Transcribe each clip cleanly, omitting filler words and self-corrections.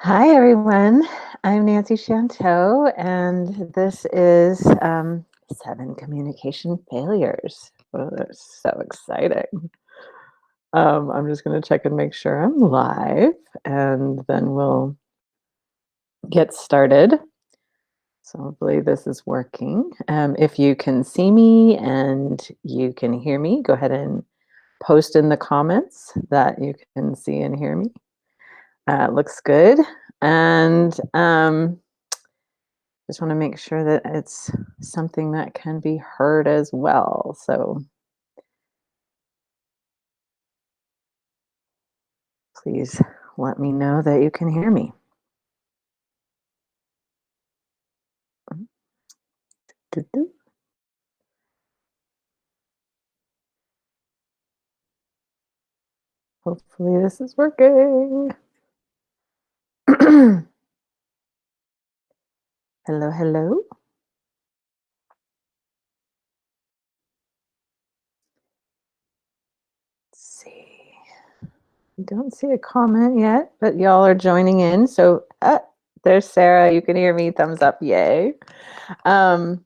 Hi, everyone. I'm Nancy Chanteau, and this is 7 Communication Failures. Oh, they're so exciting. I'm just going to check and make sure I'm live, and then we'll get started. So hopefully this is working. If you can see me and you can hear me, go ahead and post in the comments that you can see and hear me. Looks good. And just want to make sure that it's something that can be heard as well. So please let me know that you can hear me. Doo-doo. Hopefully this is working. Hello, hello. Let's see. I don't see a comment yet, but y'all are joining in. So there's Sarah. You can hear me. Thumbs up. Yay. Um,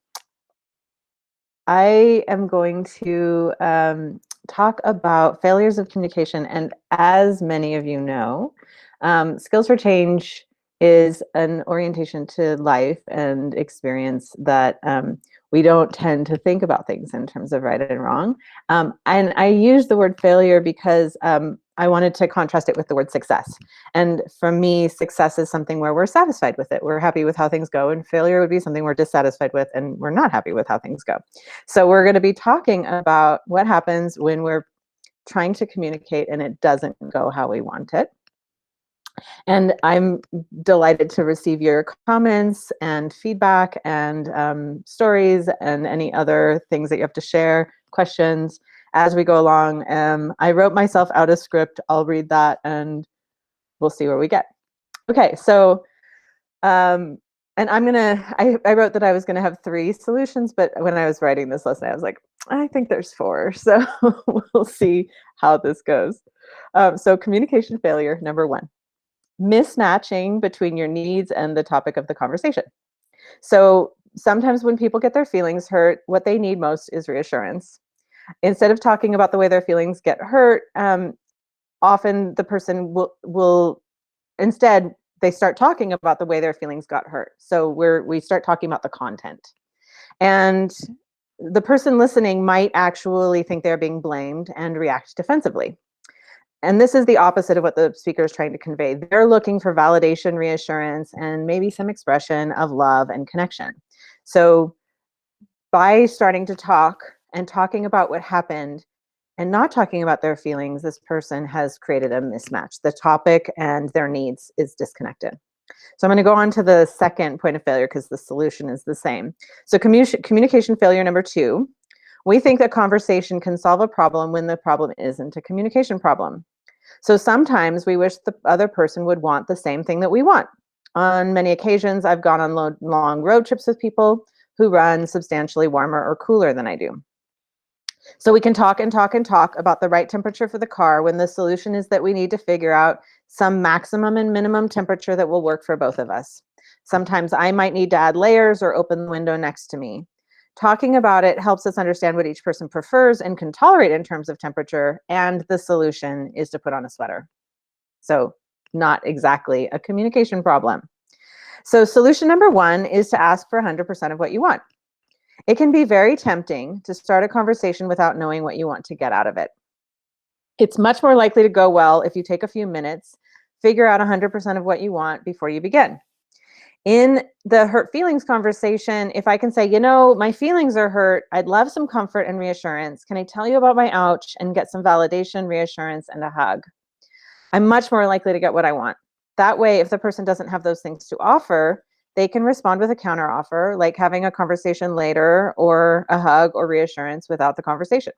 I am going to talk about failures of communication. And as many of you know, Skills for Change is an orientation to life and experience that we don't tend to think about things in terms of right and wrong. And I use the word failure because I wanted to contrast it with the word success. And for me, success is something where we're satisfied with it. We're happy with how things go. And failure would be something we're dissatisfied with and we're not happy with how things go. So we're going to be talking about what happens when we're trying to communicate and it doesn't go how we want it. And I'm delighted to receive your comments and feedback and stories and any other things that you have to share, questions as we go along. I wrote myself out a script. I'll read that and we'll see where we get. Okay, so and I wrote that I was gonna have 3 solutions, but when I was writing this lesson, I was like, I think there's 4. So we'll see how this goes. So communication failure, number 1, mismatching between your needs and the topic of the conversation. So sometimes when people get their feelings hurt, what they need most is reassurance. Instead of talking about the way their feelings get hurt, often the person will instead they start talking about the way their feelings got hurt. So we start talking about the content. And the person listening might actually think they're being blamed and react defensively. And this is the opposite of what the speaker is trying to convey. They're looking for validation, reassurance, and maybe some expression of love and connection. So by starting to talk and talking about what happened and not talking about their feelings, this person has created a mismatch. The topic and their needs is disconnected. So I'm going to go on to the second point of failure because the solution is the same. So communication failure number 2, we think that conversation can solve a problem when the problem isn't a communication problem. So sometimes we wish the other person would want the same thing that we want. On many occasions, I've gone on long road trips with people who run substantially warmer or cooler than I do. So we can talk and talk and talk about the right temperature for the car when the solution is that we need to figure out some maximum and minimum temperature that will work for both of us. Sometimes I might need to add layers or open the window next to me. Talking about it helps us understand what each person prefers and can tolerate in terms of temperature, and the solution is to put on a sweater. So not exactly a communication problem. So solution number 1 is to ask for 100% of what you want. It can be very tempting to start a conversation without knowing what you want to get out of it. It's much more likely to go well if you take a few minutes, figure out 100% of what you want before you begin. In the hurt feelings conversation, if I can say, my feelings are hurt, I'd love some comfort and reassurance. Can I tell you about my ouch and get some validation, reassurance, and a hug? I'm much more likely to get what I want. That way, if the person doesn't have those things to offer, they can respond with a counteroffer, like having a conversation later or a hug or reassurance without the conversation.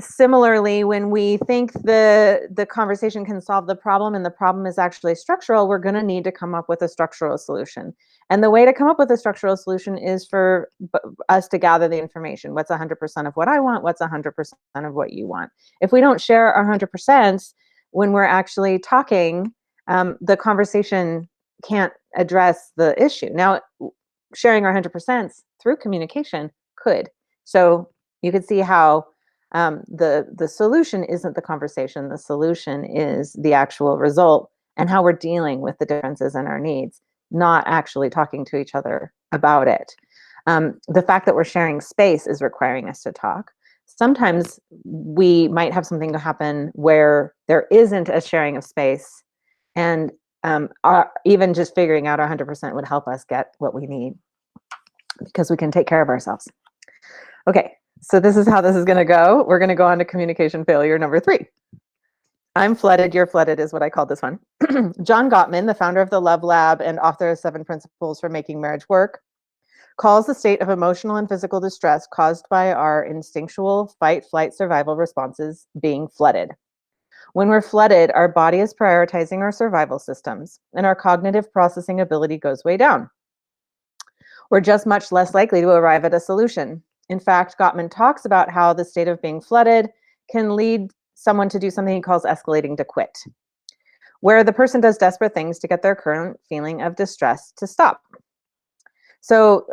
Similarly, when we think the conversation can solve the problem and the problem is actually structural, we're going to need to come up with a structural solution. And the way to come up with a structural solution is for us to gather the information. What's 100% of what I want? What's 100% of what you want? If we don't share 100%, When we're actually talking, the conversation can't address the issue. Now, sharing our 100% through communication could. So you could see how the solution isn't the conversation. The solution is the actual result and how we're dealing with the differences in our needs, not actually talking to each other about it. The fact that we're sharing space is requiring us to talk. Sometimes we might have something to happen where there isn't a sharing of space, and even just figuring out 100% would help us get what we need because we can take care of ourselves. Okay, so this is how this is going to go. We're going to go on to communication failure number 3. I'm flooded, you're flooded is what I called this one. John Gottman, the founder of the Love Lab and author of 7 Principles for Making Marriage Work, calls the state of emotional and physical distress caused by our instinctual fight, flight, survival responses being flooded. When we're flooded, our body is prioritizing our survival systems, and our cognitive processing ability goes way down. We're just much less likely to arrive at a solution. In fact, Gottman talks about how the state of being flooded can lead someone to do something he calls escalating to quit, where the person does desperate things to get their current feeling of distress to stop. So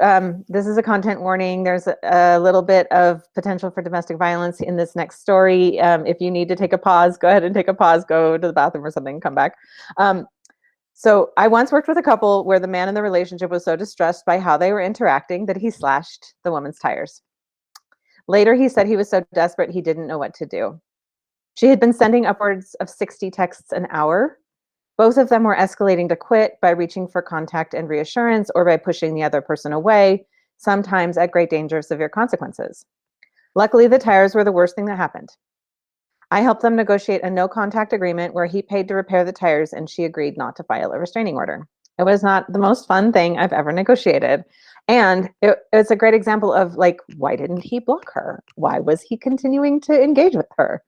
this is a content warning. There's a little bit of potential for domestic violence in this next story. If you need to take a pause, go ahead and take a pause, go to the bathroom or something, come back. So I once worked with a couple where the man in the relationship was so distressed by how they were interacting that he slashed the woman's tires. Later, he said he was so desperate he didn't know what to do. She had been sending upwards of 60 texts an hour. Both of them were escalating to quit by reaching for contact and reassurance or by pushing the other person away, sometimes at great danger of severe consequences. Luckily, the tires were the worst thing that happened. I helped them negotiate a no-contact agreement where he paid to repair the tires and she agreed not to file a restraining order. It was not the most fun thing I've ever negotiated. And it's a great example of, like, why didn't he block her? Why was he continuing to engage with her?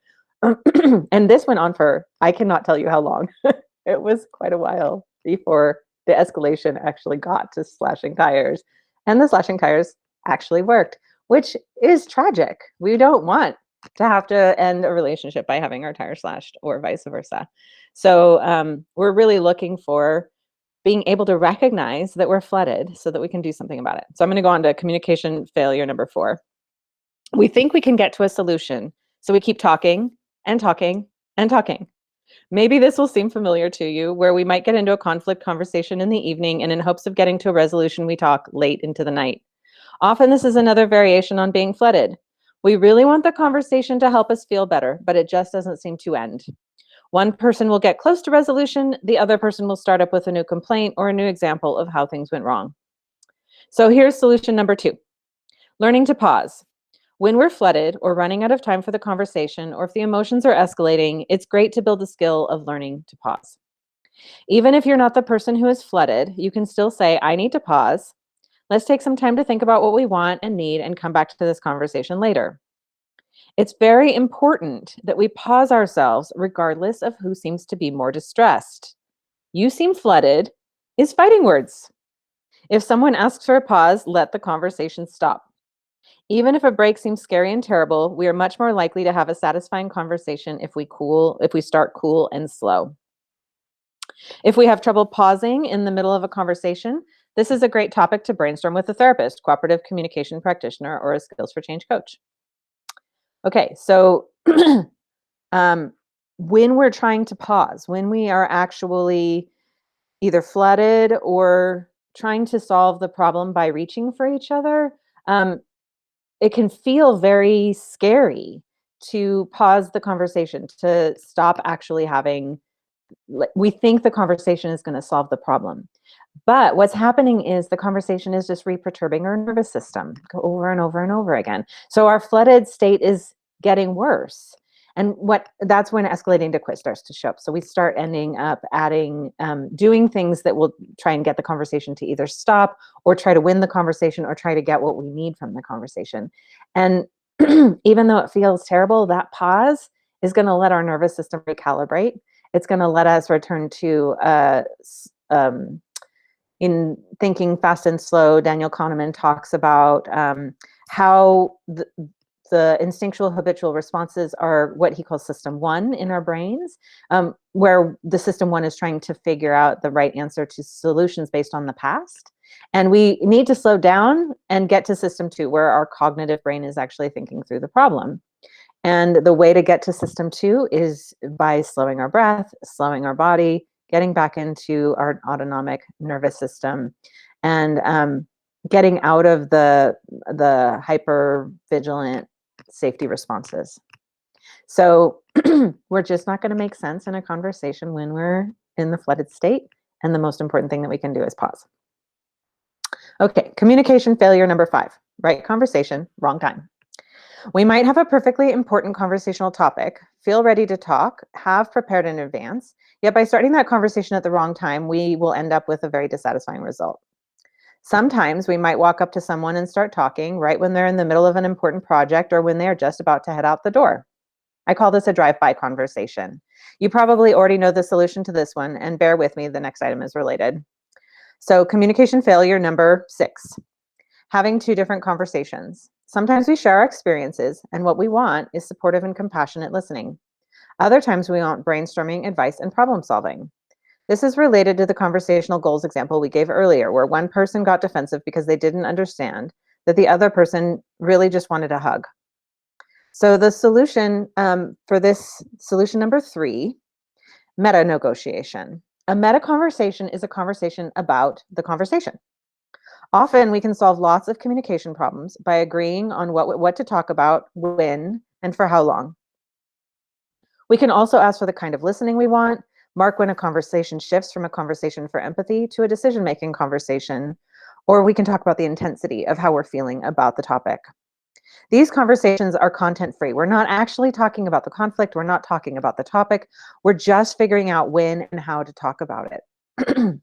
And this went on for, I cannot tell you how long. It was quite a while before the escalation actually got to slashing tires. And the slashing tires actually worked, which is tragic. We don't want to have to end a relationship by having our tires slashed or vice versa. So we're really looking for being able to recognize that we're flooded so that we can do something about it. So I'm going to go on to communication failure number 4. We think we can get to a solution, so we keep talking and talking and talking. Maybe this will seem familiar to you, where we might get into a conflict conversation in the evening, and in hopes of getting to a resolution, we talk late into the night. Often this is another variation on being flooded. We really want the conversation to help us feel better, but it just doesn't seem to end. One person will get close to resolution, the other person will start up with a new complaint or a new example of how things went wrong. So here's solution number 2, learning to pause. When we're flooded or running out of time for the conversation, or if the emotions are escalating, it's great to build the skill of learning to pause. Even if you're not the person who is flooded, you can still say, I need to pause. Let's take some time to think about what we want and need and come back to this conversation later. It's very important that we pause ourselves regardless of who seems to be more distressed. You seem flooded is fighting words. If someone asks for a pause, let the conversation stop. Even if a break seems scary and terrible, we are much more likely to have a satisfying conversation if we start cool and slow. If we have trouble pausing in the middle of a conversation, this is a great topic to brainstorm with a therapist, cooperative communication practitioner, or a Skills for Change coach. Okay, so when we're trying to pause, when we are actually either flooded or trying to solve the problem by reaching for each other, it can feel very scary to pause the conversation, to stop actually having, we think the conversation is going to solve the problem. But what's happening is the conversation is just re-perturbing our nervous system over and over and over again. So our flooded state is getting worse. And that's when escalating to quit starts to show up. So we start ending up doing things that will try and get the conversation to either stop or try to win the conversation or try to get what we need from the conversation. And even though it feels terrible, that pause is going to let our nervous system recalibrate. It's going to let us return to in Thinking Fast and Slow, Daniel Kahneman talks about how the instinctual habitual responses are what he calls system one in our brains, where the system one is trying to figure out the right answer to solutions based on the past. And we need to slow down and get to system two, where our cognitive brain is actually thinking through the problem. And the way to get to system two is by slowing our breath, slowing our body, getting back into our autonomic nervous system, and getting out of the hyper vigilant safety responses. So we're just not going to make sense in a conversation when we're in the flooded state. And the most important thing that we can do is pause. Okay, communication failure number 5, right conversation, wrong time. We might have a perfectly important conversational topic, feel ready to talk, have prepared in advance, yet by starting that conversation at the wrong time, we will end up with a very dissatisfying result. Sometimes we might walk up to someone and start talking right when they're in the middle of an important project or when they're just about to head out the door. I call this a drive-by conversation. You probably already know the solution to this one, and bear with me, the next item is related. So communication failure number 6, having 2 different conversations. Sometimes we share our experiences, and what we want is supportive and compassionate listening. Other times we want brainstorming, advice, and problem solving. This is related to the conversational goals example we gave earlier, where one person got defensive because they didn't understand that the other person really just wanted a hug. So the solution for this, solution number 3, meta negotiation. A meta conversation is a conversation about the conversation. Often we can solve lots of communication problems by agreeing on what to talk about, when, and for how long. We can also ask for the kind of listening we want, mark when a conversation shifts from a conversation for empathy to a decision-making conversation, or we can talk about the intensity of how we're feeling about the topic. These conversations are content-free. We're not actually talking about the conflict. We're not talking about the topic. We're just figuring out when and how to talk about it.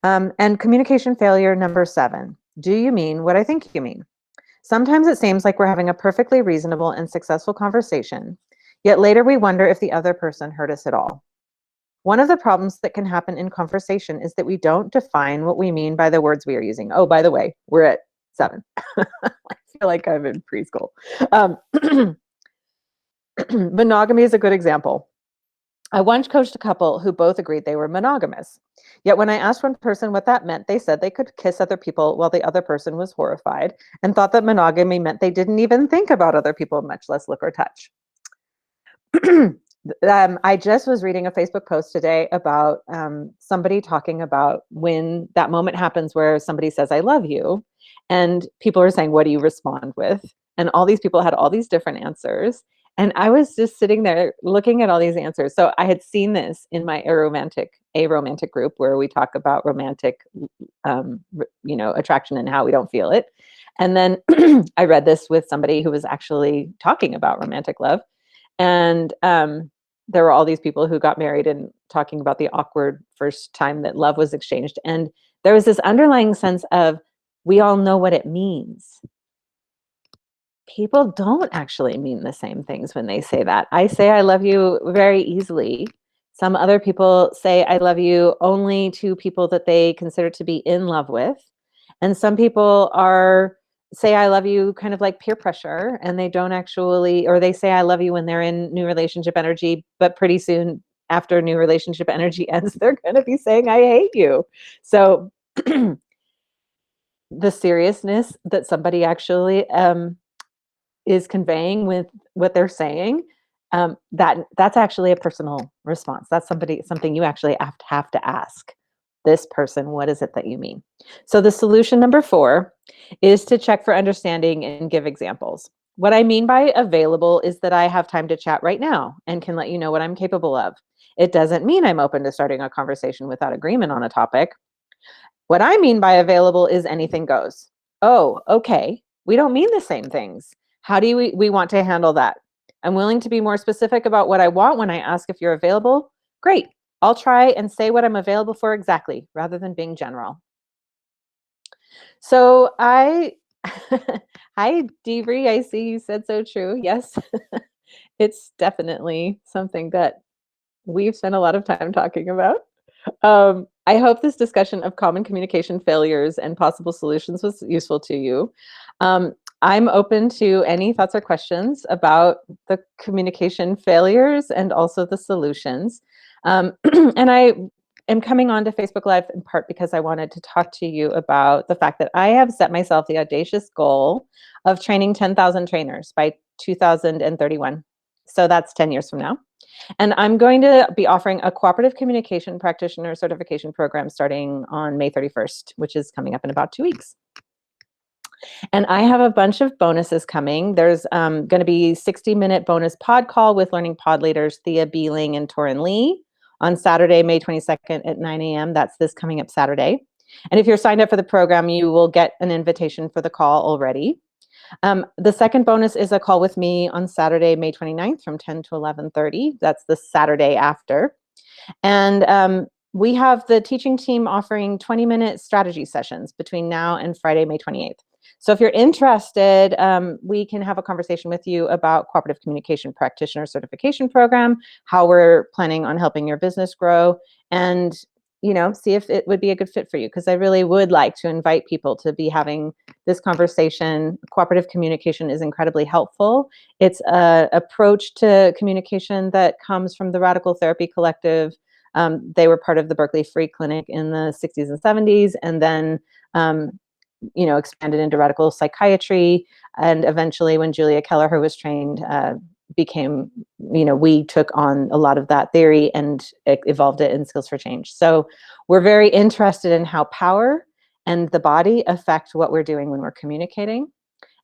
And communication failure number 7. Do you mean what I think you mean? Sometimes it seems like we're having a perfectly reasonable and successful conversation, yet later we wonder if the other person heard us at all. One of the problems that can happen in conversation is that we don't define what we mean by the words we are using. Oh, by the way, we're at 7. I feel like I'm in preschool. Monogamy is a good example. I once coached a couple who both agreed they were monogamous. Yet when I asked one person what that meant, they said they could kiss other people while the other person was horrified and thought that monogamy meant they didn't even think about other people, much less look or touch. I just was reading a Facebook post today about somebody talking about when that moment happens where somebody says, I love you. And people are saying, what do you respond with? And all these people had all these different answers. And I was just sitting there looking at all these answers. So I had seen this in my aromantic group where we talk about romantic, attraction and how we don't feel it. And then I read this with somebody who was actually talking about romantic love. And there were all these people who got married and talking about the awkward first time that love was exchanged. And there was this underlying sense of, we all know what it means. People don't actually mean the same things when they say that. I say I love you very easily. Some other people say I love you only to people that they consider to be in love with. And some people say I love you kind of like peer pressure, and they don't actually, or they say I love you when they're in new relationship energy, but pretty soon after new relationship energy ends, they're going to be saying I hate you. So the seriousness that somebody actually is conveying with what they're saying, that's actually a personal response. That's something you actually have to ask this person, what is it that you mean? So the solution number 4 is to check for understanding and give examples. What I mean by available is that I have time to chat right now and can let you know what I'm capable of. It doesn't mean I'm open to starting a conversation without agreement on a topic. What I mean by available is anything goes. Oh, okay. We don't mean the same things. How do we want to handle that? I'm willing to be more specific about what I want when I ask if you're available. Great. I'll try and say what I'm available for exactly, rather than being general. So hi, Deidre, I see you said so true. Yes, it's definitely something that we've spent a lot of time talking about. I hope this discussion of common communication failures and possible solutions was useful to you. I'm open to any thoughts or questions about the communication failures and also the solutions. And I am coming on to Facebook Live in part because I wanted to talk to you about the fact that I have set myself the audacious goal of training 10,000 trainers by 2031. So that's 10 years from now. And I'm going to be offering a cooperative communication practitioner certification program starting on May 31st, which is coming up in about 2 weeks. And I have a bunch of bonuses coming. There's going to be 60-minute bonus pod call with learning pod leaders Thea Beeling and Torin Lee on Saturday, May 22nd at 9 a.m. That's this coming up Saturday. And if you're signed up for the program, you will get an invitation for the call already. The second bonus is a call with me on Saturday, May 29th from 10 to 11:30. That's the Saturday after. And we have the teaching team offering 20-minute strategy sessions between now and Friday, May 28th. So if you're interested, we can have a conversation with you about cooperative communication practitioner certification program, how we're planning on helping your business grow, and see if it would be a good fit for you, because I really would like to invite people to be having this conversation. Cooperative communication is incredibly helpful. It's an approach to communication that comes from the Radical Therapy Collective. They were part of the Berkeley Free Clinic in the 60s and 70s, and then expanded into radical psychiatry. And eventually, when Julia Kelleher was trained, we took on a lot of that theory and evolved it in Skills for Change. So we're very interested in how power and the body affect what we're doing when we're communicating.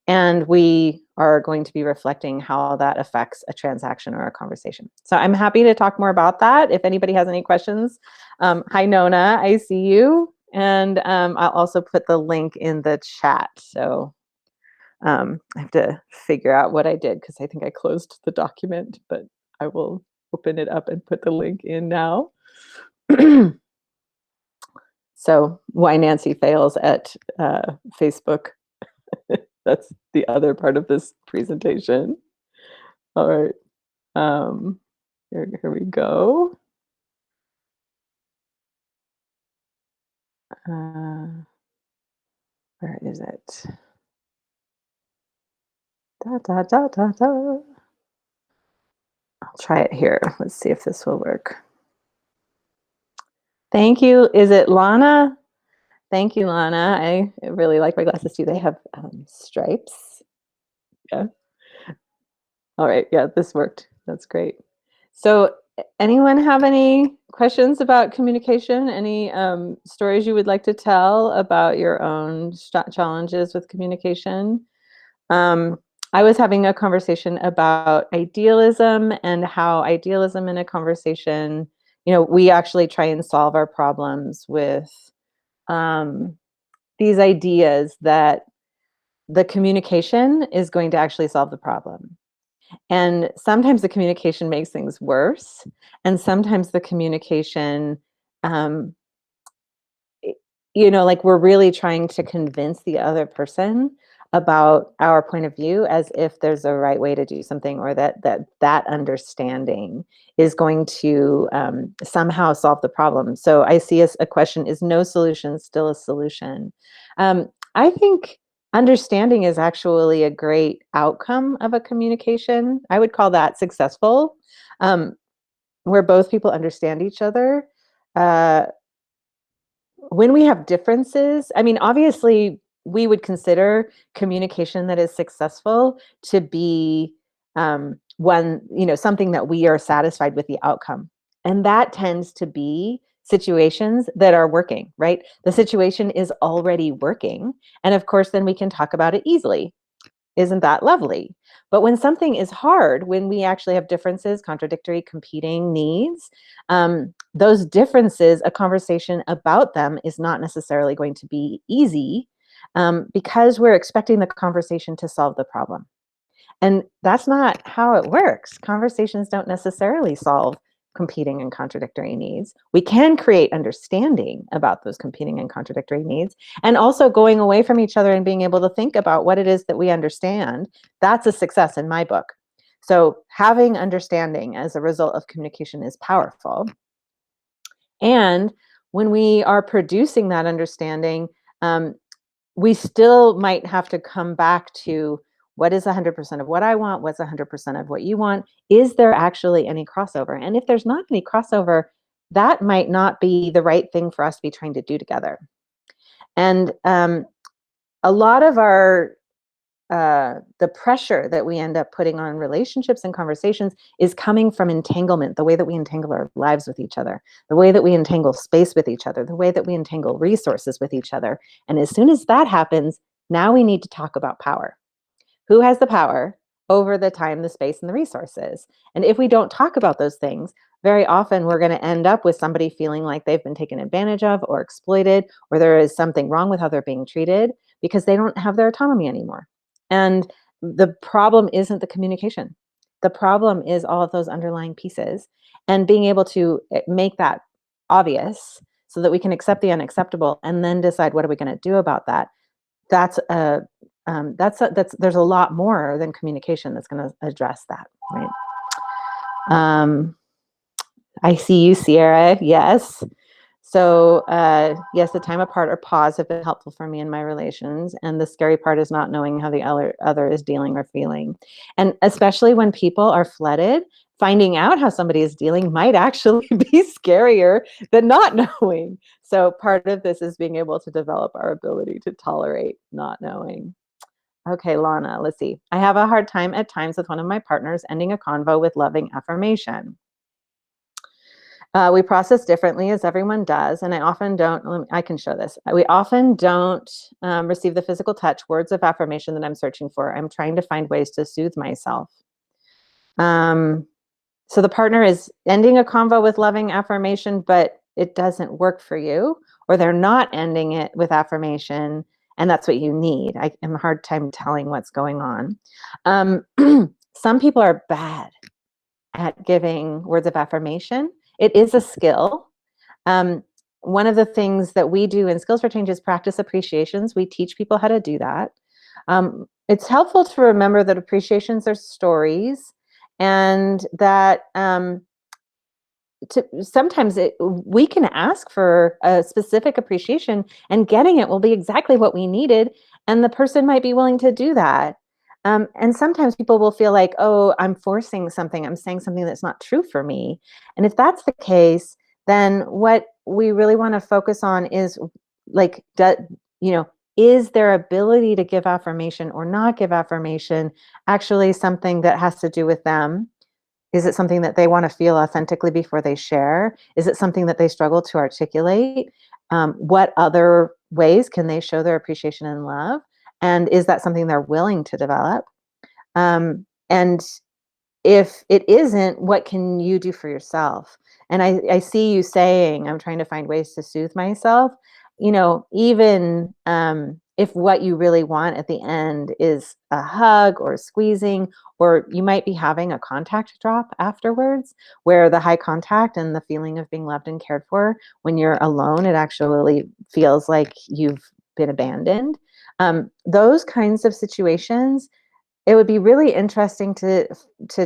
And we are going to be reflecting how that affects a transaction or a conversation. So I'm happy to talk more about that. If anybody has any questions, hi Nona, I see you. And I'll also put the link in the chat. So I have to figure out what I did because I think I closed the document, but I will open it up and put the link in now. So why Nancy fails at Facebook. That's the other part of this presentation. All right. Here we go. Where is it? Da, da, da, da, da. I'll try it here. Let's see if this will work. Thank you. Is it Lana? Thank you, Lana. I really like my glasses too. They have stripes. Yeah. All right. Yeah, this worked. That's great. So anyone have any questions about communication? Any stories you would like to tell about your own challenges with communication? I was having a conversation about idealism and how idealism in a conversation, we actually try and solve our problems with these ideas that the communication is going to actually solve the problem. And sometimes the communication makes things worse. And sometimes the communication, um, like we're really trying to convince the other person about our point of view as if there's a right way to do something, or that understanding is going to somehow solve the problem. So I see as a question, is no solution still a solution? I think understanding is actually a great outcome of a communication. I would call that successful, where both people understand each other. When we have differences, I mean, obviously, we would consider communication that is successful to be something that we are satisfied with the outcome. And that tends to be situations that are working, right? The situation is already working. And of course, then we can talk about it easily. Isn't that lovely? But when something is hard, when we actually have differences, contradictory, competing needs, those differences, a conversation about them is not necessarily going to be easy, because we're expecting the conversation to solve the problem. And that's not how it works. Conversations don't necessarily solve competing and contradictory needs. We can create understanding about those competing and contradictory needs, and also going away from each other and being able to think about what it is that we understand. That's a success in my book. So having understanding as a result of communication is powerful. And when we are producing that understanding, we still might have to come back to what is 100% of what I want, what's 100% of what you want. Is there actually any crossover? And if there's not any crossover, that might not be the right thing for us to be trying to do together. And a lot of the pressure that we end up putting on relationships and conversations is coming from entanglement, the way that we entangle our lives with each other, the way that we entangle space with each other, the way that we entangle resources with each other. And as soon as that happens, now we need to talk about power. Who has the power over the time, the space, and the resources? And if we don't talk about those things, very often we're going to end up with somebody feeling like they've been taken advantage of or exploited, or there is something wrong with how they're being treated because they don't have their autonomy anymore. And the problem isn't the communication. The problem is all of those underlying pieces, and being able to make that obvious so that we can accept the unacceptable and then decide what are we going to do about that. That's a there's a lot more than communication that's going to address that, right? I see you, Sierra. Yes. So yes, the time apart or pause have been helpful for me in my relations. And the scary part is not knowing how the other is dealing or feeling. And especially when people are flooded, finding out how somebody is dealing might actually be scarier than not knowing. So part of this is being able to develop our ability to tolerate not knowing. Okay, Lana, let's see. I have a hard time at times with one of my partners ending a convo with loving affirmation. We process differently as everyone does, and I often don't, I can show this. We often don't receive the physical touch, words of affirmation that I'm searching for. I'm trying to find ways to soothe myself. So the partner is ending a convo with loving affirmation, but it doesn't work for you, or they're not ending it with affirmation, and that's what you need. I am a hard time telling what's going on. Some people are bad at giving words of affirmation. It is a skill. Um, One of the things that we do in Skills for Change is practice appreciations. We teach people how to do that. It's helpful to remember that appreciations are stories, and that sometimes we can ask for a specific appreciation, and getting it will be exactly what we needed, and the person might be willing to do that. And sometimes people will feel like, oh, I'm forcing something, I'm saying something that's not true for me. And if that's the case, then what we really want to focus on is, like, you know is their ability to give affirmation or not give affirmation actually something that has to do with them? Is it something that they want to feel authentically before they share? Is it something that they struggle to articulate? What other ways can they show their appreciation and love? And is that something they're willing to develop? And if it isn't, what can you do for yourself? And I see you saying, I'm trying to find ways to soothe myself. Even if what you really want at the end is a hug or a squeezing, or you might be having a contact drop afterwards, where the high contact and the feeling of being loved and cared for, when you're alone, it actually feels like you've been abandoned. Those kinds of situations, it would be really interesting to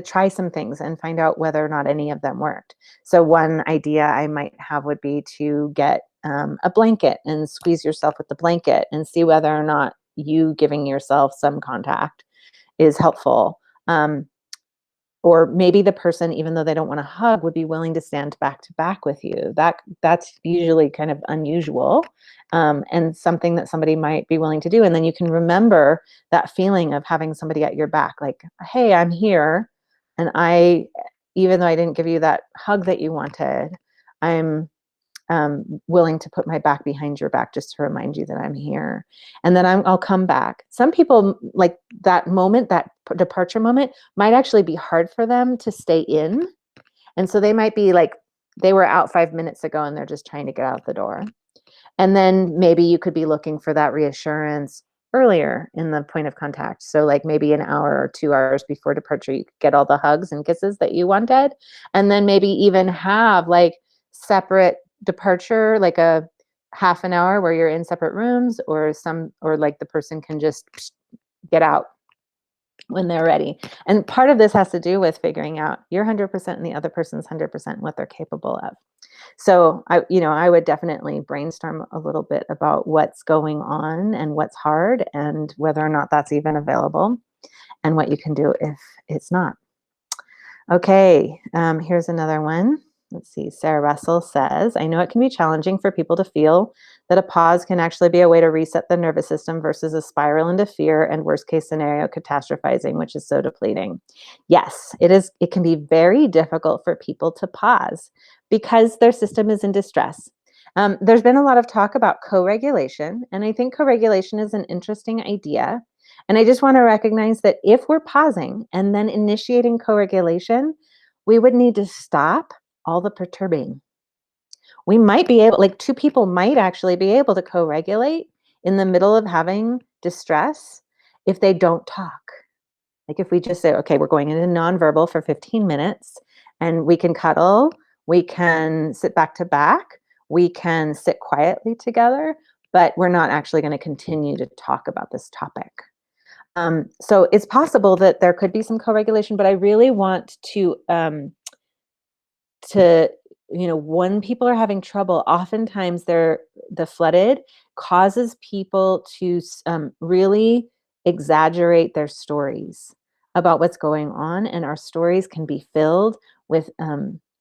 try some things and find out whether or not any of them worked. So one idea I might have would be to get a blanket and squeeze yourself with the blanket and see whether or not you giving yourself some contact is helpful. Or maybe the person, even though they don't want to hug, would be willing to stand back to back with you. That's usually kind of unusual, and something that somebody might be willing to do. And then you can remember that feeling of having somebody at your back, like, hey, I'm here, and even though I didn't give you that hug that you wanted, I'm willing to put my back behind your back just to remind you that I'm here. And then I'll come back. Some people, like, that moment, that departure moment, might actually be hard for them to stay in. And so they might be like, they were out 5 minutes ago and they're just trying to get out the door. And then maybe you could be looking for that reassurance earlier in the point of contact. So like maybe an hour or 2 hours before departure, you could get all the hugs and kisses that you wanted. And then maybe even have like separate departure, like a half an hour where you're in separate rooms, or like the person can just get out when they're ready. And part of this has to do with figuring out your 100% and the other person's 100% what they're capable of. So I would definitely brainstorm a little bit about what's going on and what's hard and whether or not that's even available and what you can do if it's not. Okay, here's another one. Let's see. Sarah Russell says, I know it can be challenging for people to feel that a pause can actually be a way to reset the nervous system versus a spiral into fear and worst case scenario catastrophizing, which is so depleting. Yes, it is. It can be very difficult for people to pause because their system is in distress. There's been a lot of talk about co-regulation, and I think co-regulation is an interesting idea. And I just want to recognize that if we're pausing and then initiating co-regulation, we would need to stop all the perturbing. We might be able, like two people might actually be able to co-regulate in the middle of having distress if they don't talk. Like if we just say, okay, we're going into nonverbal for 15 minutes and we can cuddle, we can sit back to back, we can sit quietly together, but we're not actually going to continue to talk about this topic. So it's possible that there could be some co-regulation, but I really want to when people are having trouble, oftentimes the flooded causes people to really exaggerate their stories about what's going on, and our stories can be filled with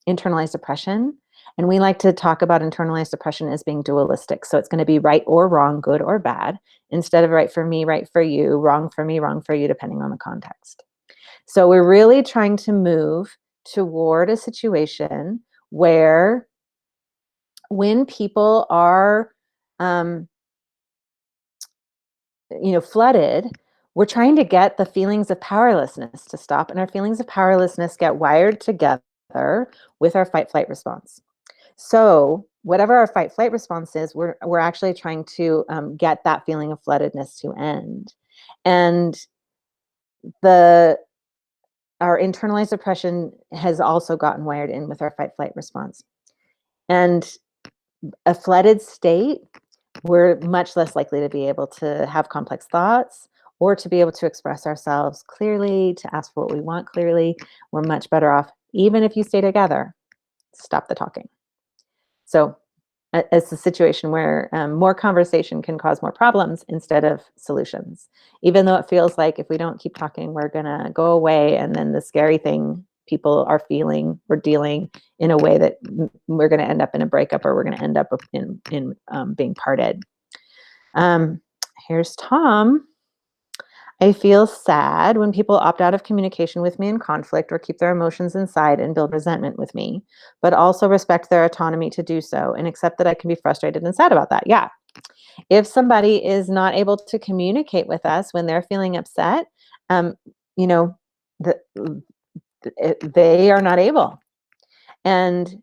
internalized oppression. And we like to talk about internalized oppression as being dualistic. So it's going to be right or wrong, good or bad, instead of right for me, right for you, wrong for me, wrong for you, depending on the context. So we're really trying to move toward a situation where when people are um, flooded, we're trying to get the feelings of powerlessness to stop, and our feelings of powerlessness get wired together with our fight flight response. So whatever our fight flight response is, we're actually trying to get that feeling of floodedness to end. And the our internalized oppression has also gotten wired in with our fight flight response. And a flooded state, we're much less likely to be able to have complex thoughts or to be able to express ourselves clearly, to ask for what we want clearly. We're much better off, even if you stay together, stop the talking. So it's a situation where more conversation can cause more problems instead of solutions. Even though it feels like if we don't keep talking, we're going to go away. And then the scary thing people are feeling or dealing in a way that we're going to end up in a breakup, or we're going to end up in being parted. Here's Tom. I feel sad when people opt out of communication with me in conflict or keep their emotions inside and build resentment with me, but also respect their autonomy to do so and accept that I can be frustrated and sad about that. Yeah. If somebody is not able to communicate with us when they're feeling upset, um, you know, the, they are not able. And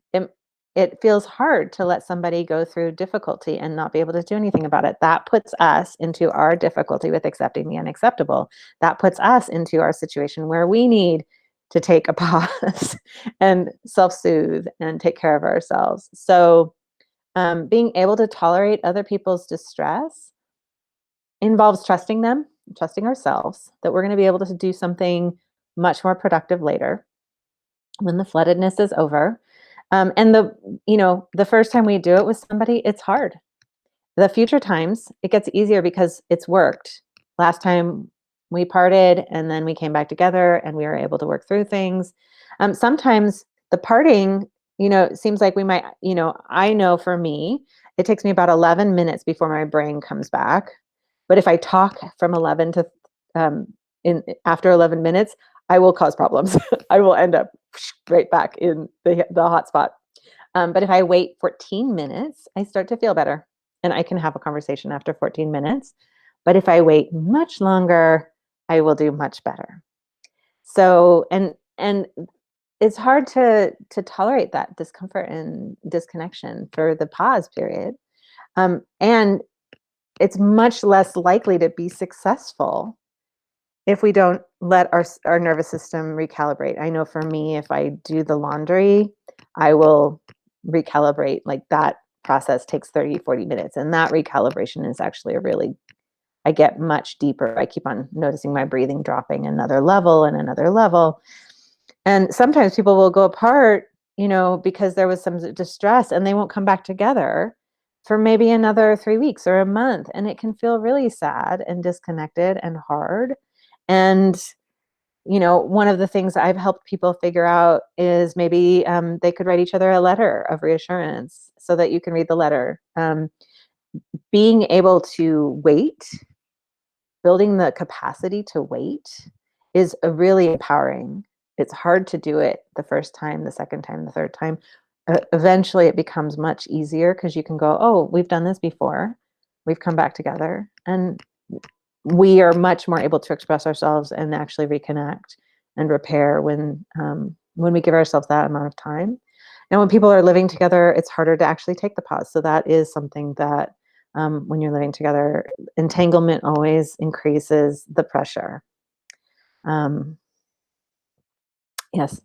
it feels hard to let somebody go through difficulty and not be able to do anything about it. That puts us into our difficulty with accepting the unacceptable. That puts us into our situation where we need to take a pause and self-soothe and take care of ourselves. So being able to tolerate other people's distress involves trusting them, trusting ourselves, that we're going to be able to do something much more productive later when the floodedness is over. And the first time we do it with somebody, it's hard. The future times, it gets easier because it's worked. Last time we parted and then we came back together and we were able to work through things. Sometimes the parting, it seems like we might, I know for me, it takes me about 11 minutes before my brain comes back. But if I talk from 11 to after 11 minutes, I will cause problems. I will end up right back in the hot spot. But if I wait 14 minutes, I start to feel better and I can have a conversation after 14 minutes. But if I wait much longer, I will do much better. So, and it's hard to tolerate that discomfort and disconnection for the pause period. And it's much less likely to be successful if we don't let our nervous system recalibrate. I know for me, if I do the laundry, I will recalibrate. Like that process takes 30, 40 minutes. And that recalibration is actually I get much deeper. I keep on noticing my breathing dropping another level and another level. And sometimes people will go apart because there was some distress, and they won't come back together for maybe another 3 weeks or a month, and it can feel really sad and disconnected and hard. And one of the things I've helped people figure out is maybe they could write each other a letter of reassurance so that you can read the letter. Being able to wait, building the capacity to wait is a really empowering. It's hard to do it the first time, the second time, the third time. Eventually, it becomes much easier because you can go, oh, we've done this before. We've come back together. And we are much more able to express ourselves and actually reconnect and repair when we give ourselves that amount of time. And when people are living together, it's harder to actually take the pause. So that is something that when you're living together, entanglement always increases the pressure. Yes,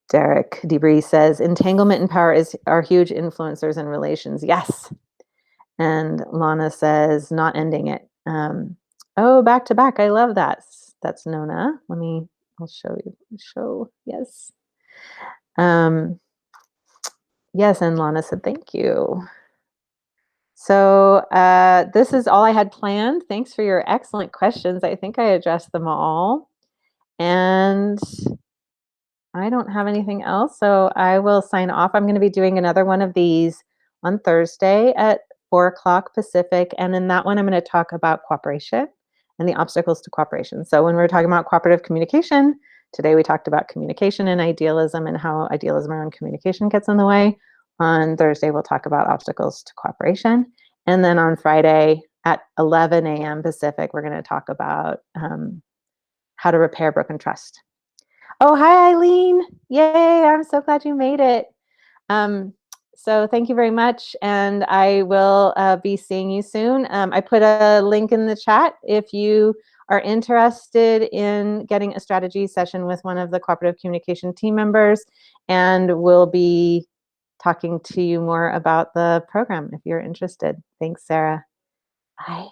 Derek Debris says entanglement and power are huge influencers in relations. Yes. And Lana says not ending it. Oh, back to back. I love that. That's Nona. I'll show you. Yes. Yes, and Lana said thank you. So this is all I had planned. Thanks for your excellent questions. I think I addressed them all. And I don't have anything else, so I will sign off. I'm going to be doing another one of these on Thursday at 4 o'clock Pacific. And in that one, I'm going to talk about cooperation and the obstacles to cooperation. So when we're talking about cooperative communication, today we talked about communication and idealism and how idealism around communication gets in the way. On Thursday, we'll talk about obstacles to cooperation. And then on Friday at 11 a.m. Pacific, we're going to talk about how to repair broken trust. Oh, hi, Eileen. Yay, I'm so glad you made it. So thank you very much, and I will be seeing you soon. I put a link in the chat if you are interested in getting a strategy session with one of the cooperative communication team members, and we'll be talking to you more about the program if you're interested. Thanks, Sarah. Bye.